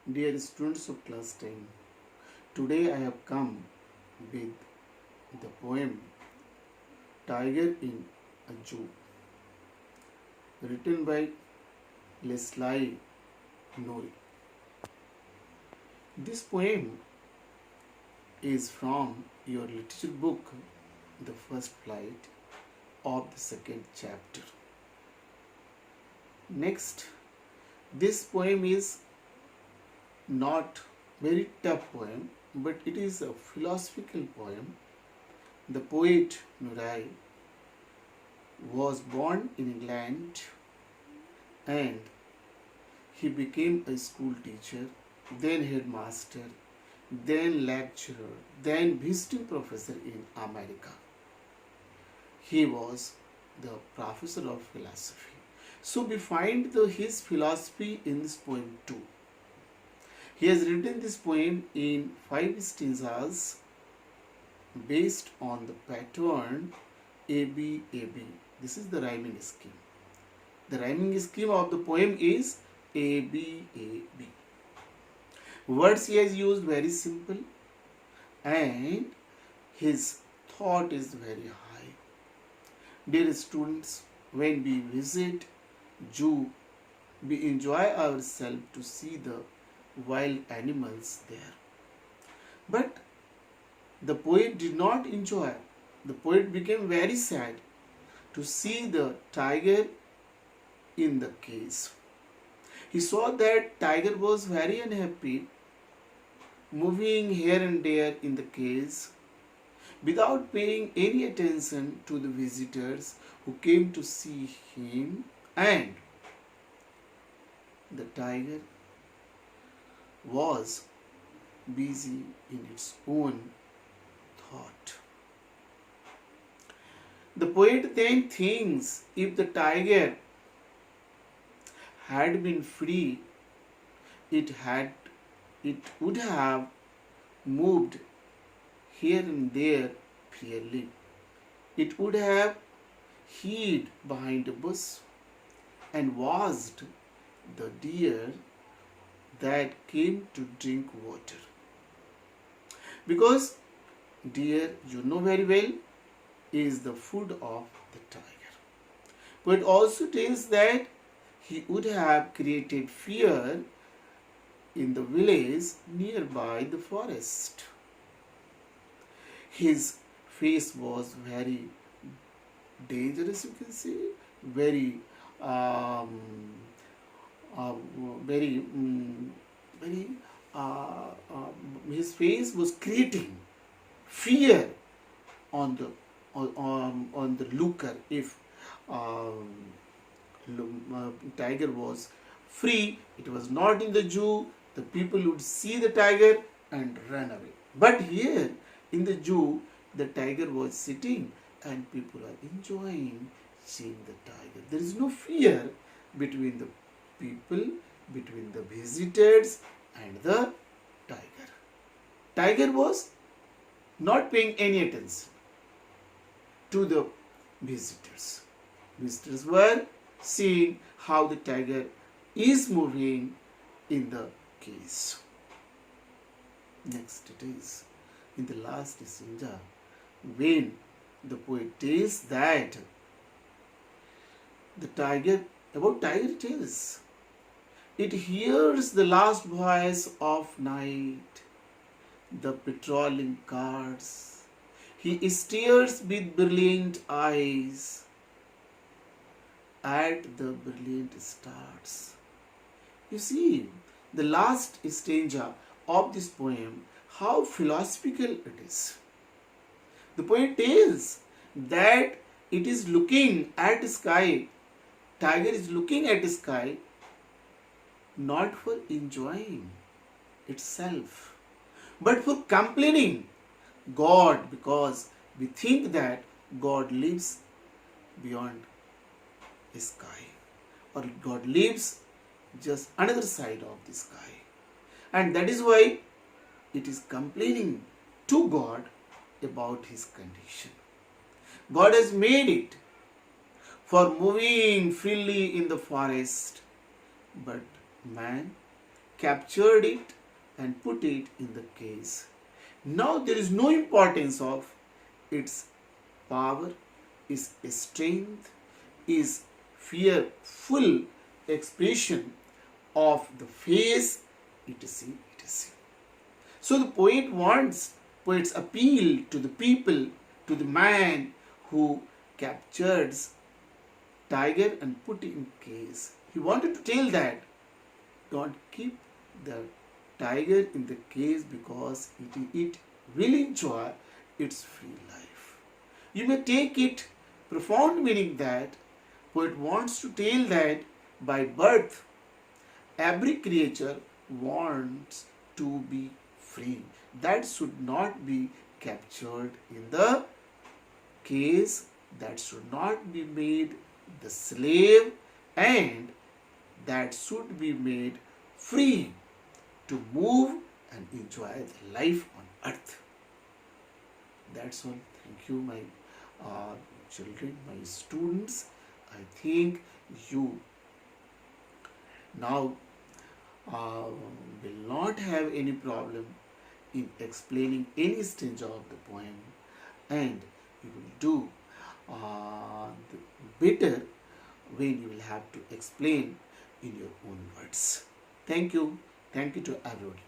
Dear students of class 10, today I have come with the poem Tiger in a Zoo, written by Leslie Nori. This poem is from your literature book, The First Flight of the second chapter. Next, this poem is not very tough poem, but it is a philosophical poem. The poet Nurai was born in England and he became a school teacher, then headmaster, then lecturer, then visiting professor in America. He was the professor of philosophy. So we find his philosophy in this poem too. He has written this poem in 5 stanzas based on the pattern ABAB. This is the rhyming scheme. The rhyming scheme of the poem is ABAB. Words he has used very simple and his thought is very high. Dear students, when we visit zoo, we enjoy ourselves to see the wild animals there. But the poet did not enjoy. The poet became very sad to see the tiger in the cage. He saw that tiger was very unhappy, moving here and there in the cage without paying any attention to the visitors who came to see him, and the tiger was busy in its own thought. The poet then thinks if the tiger had been free, it would have moved here and there freely. It would have hid behind a bush and watched the deer that came to drink water. Because deer, you know very well, is the food of the tiger. But it also tells that he would have created fear in the village nearby the forest. His face was very dangerous, you can say, very very, very, his face was creating fear on the looker. If tiger was free, it was not in the zoo, the people would see the tiger and run away. But here in the zoo, the tiger was sitting and people are enjoying seeing the tiger. There is no fear between the people, between the visitors and the tiger. Tiger was not paying any attention to the visitors. Visitors were seeing how the tiger is moving in the cage. Next it is in the last stanza when the poet tells that the tiger, about tiger tells, it hears the last voice of night, the patrolling cars. He stares with brilliant eyes at the brilliant stars. You see, the last stanza of this poem, how philosophical it is. The poet tells that it is looking at the sky. Tiger is looking at the sky not for enjoying itself, but for complaining God, because we think that God lives beyond the sky, or God lives just another side of the sky, and that is why it is complaining to God about his condition. God has made it for moving freely in the forest, but man captured it and put it in the case. Now there is no importance of its power, its strength, is fearful expression of the face, etc. etc. So the poets appeal to the people, to the man who captures tiger and put it in case. He wanted to tell that don't keep the tiger in the cage because it will enjoy its free life. You may take it profound meaning that poet wants to tell that by birth every creature wants to be free. That should not be captured in the case, that should not be made the slave, and that should be made free to move and enjoy the life on earth. That's all. Thank you, my children, my students. I think you now will not have any problem in explaining any stage of the poem, and you will do better when you will have to explain in your own words. Thank you. Thank you to everybody.